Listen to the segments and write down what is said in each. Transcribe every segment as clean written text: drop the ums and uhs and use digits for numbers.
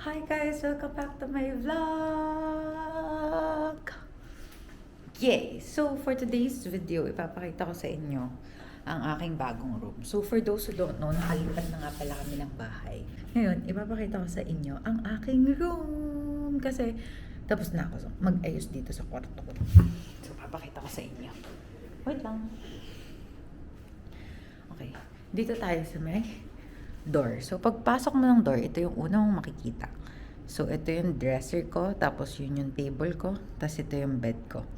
Hi guys! Welcome back to my vlog! Yay! So, for today's video, ipapakita ko sa inyo ang aking bagong room. So, for those who don't know, nakalipat na nga pala kami ng bahay. Ngayon, ipapakita ko sa inyo ang aking room. Kasi, tapos na ako mag-ayos dito sa kwarto ko. So, papakita ko sa inyo. Wait lang. Okay. Dito tayo sa may door. So, pagpasok mo ng door, ito yung una mong makikita. So, ito yung dresser ko, tapos yun yung table ko, tapos ito yung bed ko.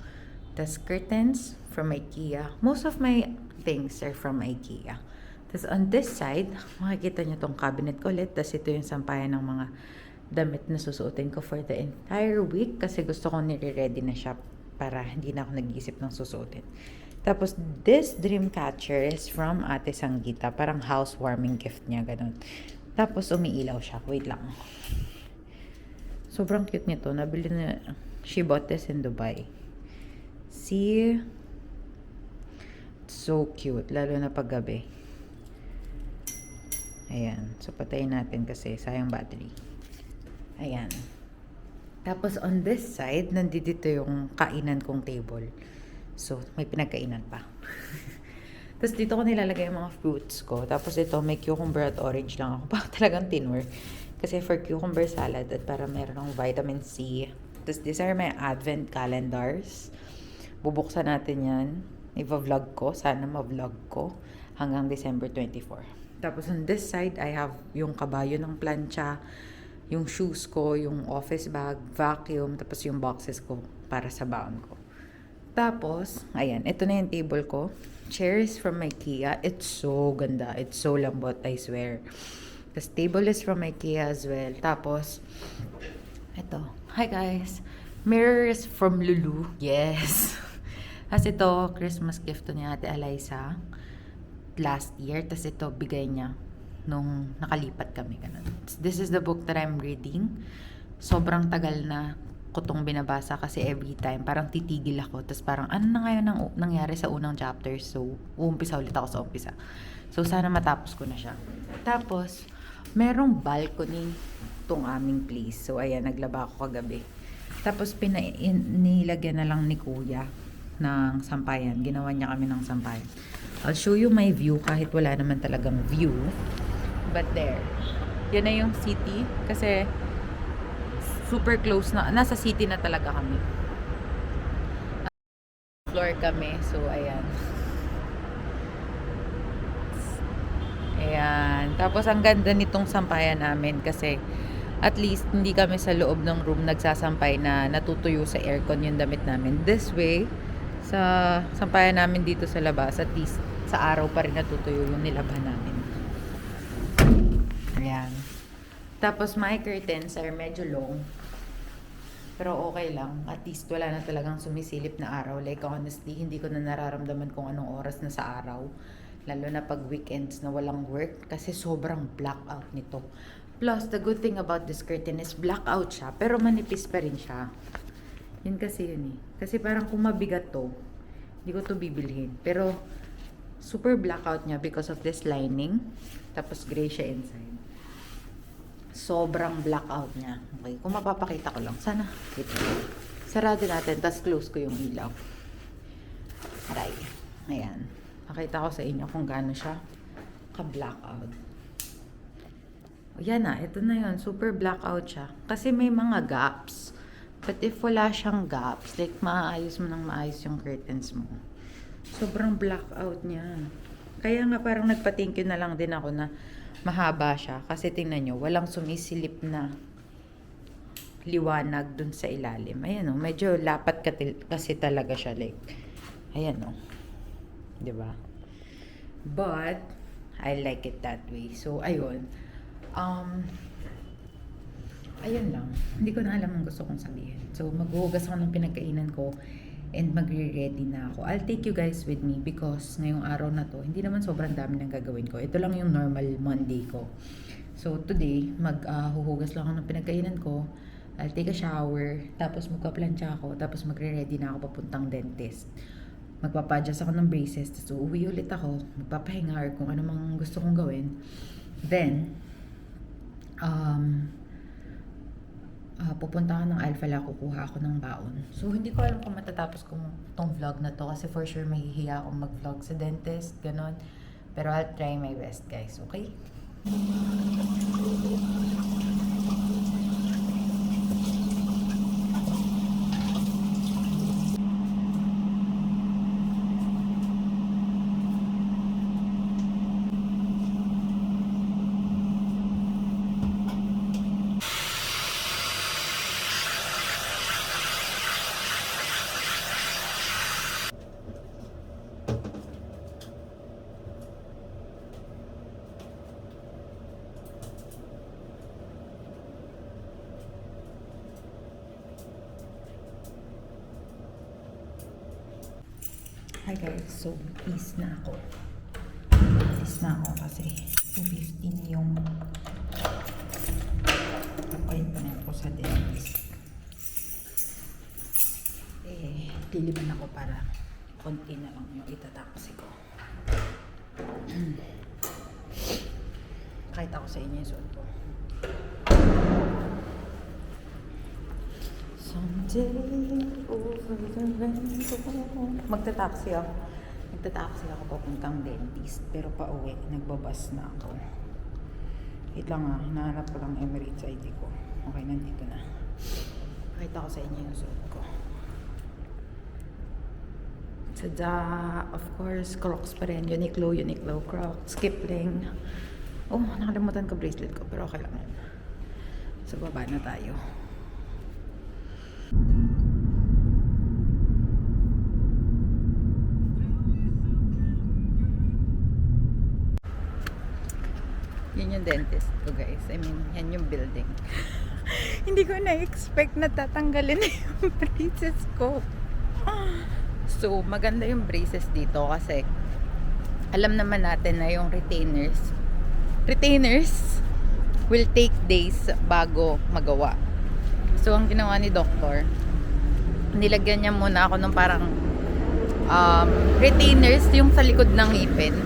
Tapos curtains from IKEA. Most of my things are from IKEA. Tapos on this side, makikita nyo tong cabinet ko ulit. Tapos ito yung sampayan ng mga damit na susuotin ko for the entire week kasi gusto ko nire-ready na siya para hindi na ako nag-iisip ng susuotin. Tapos, this dream catcher is from Ate Sanggita. Parang housewarming gift niya, ganun. Tapos, umiilaw siya. Wait lang. Sobrang cute nito. Nabili na, she bought this in Dubai. See? So cute. Lalo na pag gabi. Ayan. So, patayin natin kasi sayang battery. Ayan. Tapos, on this side, nandito yung kainan kong table. So, may pinagkainan pa. Tapos, dito ko nilalagay yung mga fruits ko. Tapos, ito, may cucumber at orange lang ako. Pa talagang tinwer. Kasi for cucumber salad at para meron ng vitamin C. Tapos, these are my advent calendars. Bubuksan natin yan. I-vlog ko. Sana ma-vlog ko. Hanggang December 24. Tapos, on this side, I have yung kabayo ng plancha, yung shoes ko, yung office bag, vacuum, tapos yung boxes ko para sa baon ko. Tapos, ayan, ito na yung table ko. Chairs from IKEA. It's so ganda. It's so lambot, I swear. This table is from IKEA as well. Tapos, ito. Hi guys. Mirror is from Lulu. Yes. Kasi ito, Christmas gift to ni Ate Eliza last year. Tapos ito, bigay niya nung nakalipat kami. Ganun. This is the book that I'm reading. Sobrang tagal na ko tong binabasa kasi every time parang titigil ako, tapos parang ano na ngayon ang nangyari sa unang chapter, so uumpisa ulit ako sa umpisa. So sana matapos ko na siya. Tapos merong balcony tong aming place, so ayan, naglaba ako kagabi. Tapos nilagyan na lang ni kuya ng sampayan, ginawa niya kami ng sampayan. I'll show you my view kahit wala naman talagang view, but there, yan na yung city kasi super close na. Nasa city na talaga kami. Floor kami. So, ayan. Ayan. Tapos, ang ganda nitong sampayan namin kasi at least hindi kami sa loob ng room nagsasampay na natutuyo sa aircon yung damit namin. This way, sa sampayan namin dito sa labas, at least sa araw pa rin natutuyo yung nilaban namin. Ayan. Tapos, my curtains are medyo long. Pero okay lang. At least wala na talagang sumisilip na araw. Like honestly, hindi ko na nararamdaman kung anong oras na sa araw. Lalo na pag weekends na walang work. Kasi sobrang blackout nito. Plus, the good thing about this curtain is blackout siya. Pero manipis pa rin siya. Yun kasi yun eh. Kasi parang kung mabigat to, hindi ko to bibilhin. Pero, super blackout niya because of this lining. Tapos gray siya inside. Sobrang blackout niya. Okay, kung mapapakita ko lang. Sana. Sarado natin, tapos close ko yung ilaw. Aray. Ayan. Pakita ko sa inyo kung gaano siya ka-blackout. O yan na, ito na yun. Super blackout siya. Kasi may mga gaps. But if wala siyang gaps, like maayos mo nang maayos yung curtains mo. Sobrang blackout niya. Kaya nga parang nagpa-thank you na lang din ako na mahaba siya. Kasi tingnan nyo, walang sumisilip na liwanag dun sa ilalim. Ayan o, medyo lapat kasi talaga siya. Like, ayan o. Diba? But, I like it that way. So, ayun. Ayun lang. Hindi ko na alam ang gusto kong sabihin. So, maghuhugas ako ng pinagkainan ko and magre-ready na ako. I'll take you guys with me because ngayong araw na to, hindi naman sobrang dami nang gagawin ko. Ito lang yung normal Monday ko. So, today, maghuhugas lang ako ng pinagkainan ko. I'll take a shower, tapos magpa-plancha ako, tapos magre-ready na ako papuntang dentist. Magpapadjust ako ng braces, tapos uuwi ulit ako, magpapahinga or kung ano mang gusto kong gawin. Then, pupunta ako ng Alphala, kukuha ako ng baon. So, hindi ko alam kung matatapos kong tong vlog na to kasi for sure mahihiya akong mag-vlog sa dentist, ganon. Pero I'll try my best, guys, okay? Hi guys, so peace na ako. Peace na ako kasi 2:15 yung appointment ko sa dentist. Liliban ako para konti na lang yung itataksi ko. Kahit ako sa inyo yung suot ko. Someday over the rainbow. Magta-taxi ako. Magta-taxi ako papuntang dentist. Pero pa uwi, nagbabas na ako. Wait lang hinahanap ko lang Emirates ID ko. Okay, nandito na. Kahit ako sa inyo yung suot ko. Tada! Of course, Crocs pa rin. Uniqlo, Crocs, Kipling. Oh, nakalimutan ko bracelet ko. Pero okay lang yan. So, baba na tayo. Yun yung dentist ko, guys. I mean, yan yung building. Hindi ko na-expect na tatanggalin yung braces ko. So, maganda yung braces dito kasi alam naman natin na yung retainers will take days bago magawa. So, ang ginawa ni doktor, nilagyan niya muna ako ng parang retainers yung sa likod ng ngipin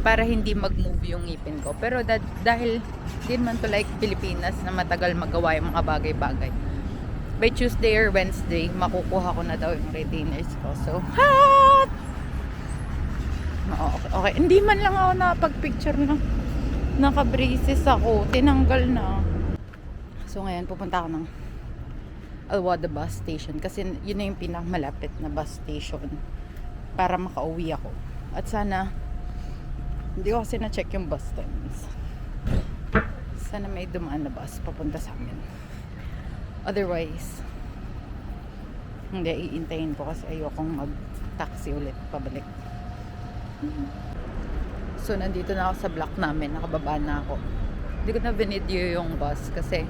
para hindi mag-move yung ngipin ko. Pero dahil di man to like Pilipinas na matagal magawa yung mga bagay-bagay, by Tuesday or Wednesday, makukuha ko na daw yung retainers ko. So, okay. Hindi man lang ako nakapag-picture ng naka-braces ako. Tinanggal na. So, ngayon pupunta ako ng Alwada bus station kasi yun na yung pinakamalapit na bus station para makauwi ako. At sana hindi ko kasi na-check yung bus times. Sana may dumaan na bus papunta sa amin. Otherwise, hindi, iintayin ko kasi ayokong mag-taxi ulit pabalik. So, nandito na ako sa block namin. Nakababa na ako. Hindi ko na binidyo yung bus kasi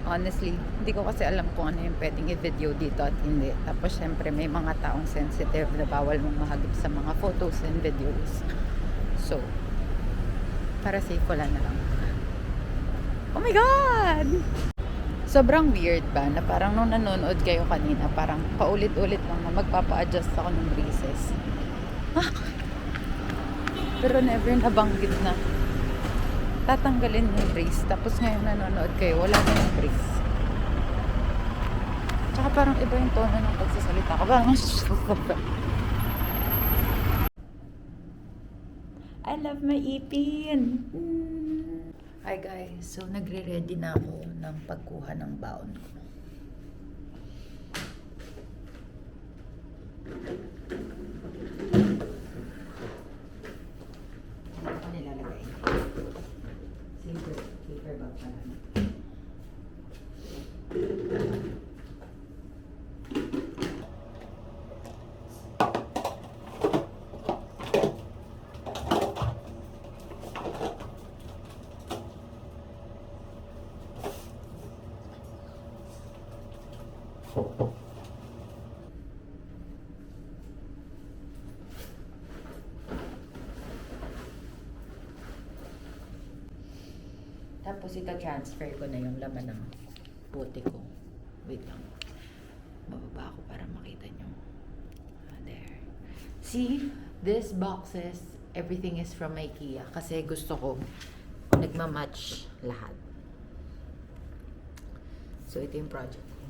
honestly, hindi ko kasi alam kung ano yung pwedeng i-video dito at hindi. Tapos, syempre, may mga taong sensitive na bawal mong mahagip sa mga photos and videos. So, para safe, wala na lang. Oh my God! Sobrang weird ba na parang nung nanonood kayo kanina, parang paulit-ulit lang na magpapa-adjust ako ng braces. Pero never nabanggit na tatanggalin yung brace. Tapos ngayon nanonood kayo, wala na yung brace. Tsaka parang iba yung tono ng pagsasalita ko. Parang I love my ipin. Hi guys, so nagre-ready na ako ng pagkuha ng baon ko. Ano ko nilalagay? Paper bag pa lang. Tapos ita-transfer ko na yung laman ng bote ko. Wait lang. Bababa ako para makita nyo. There. See? These boxes, everything is from IKEA. Kasi gusto ko nagmamatch lahat. So, ito yung project ko.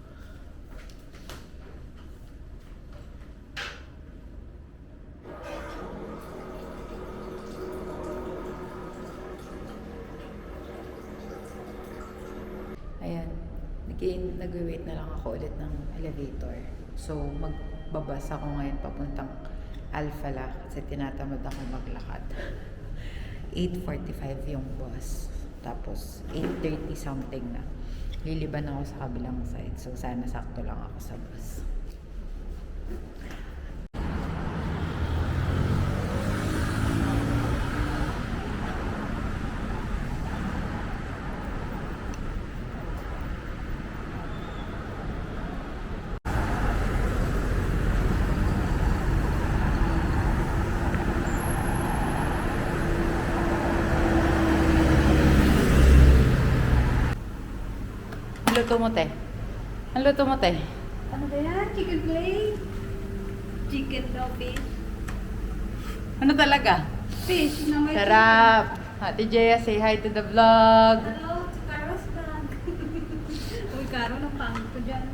Ayan. Nag-wait na lang ako ulit ng elevator. So, magbabas ako ngayon papuntang Alphala kasi tinatamad ako maglakad. 8:45 yung bus. Tapos, 8:30 something na. Liliban ako sa kabilang side. So, sana sakto lang ako sa bus. Ang luto mo, te? Ang luto mo, te? Ano ba yan? Chicken plate? Chicken daw, fish. Ano talaga? Fish na may Sarap! Ate Jaya, say hi to the vlog! chicken. Hello, to Carlos vlog. Uy, Caro, ng pangit ko dyan.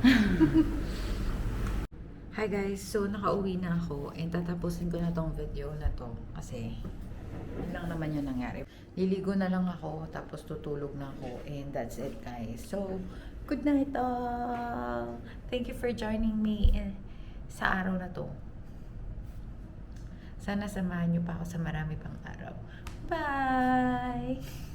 Hi guys! So, nakauwi na ako and tatapusin ko na tong video na to kasi yun lang naman yung nangyari. Liligo na lang ako tapos tutulog na ako and that's it guys. So, good night all! Thank you for joining me sa araw na to. Sana samahan niyo pa ako sa marami pang araw. Bye!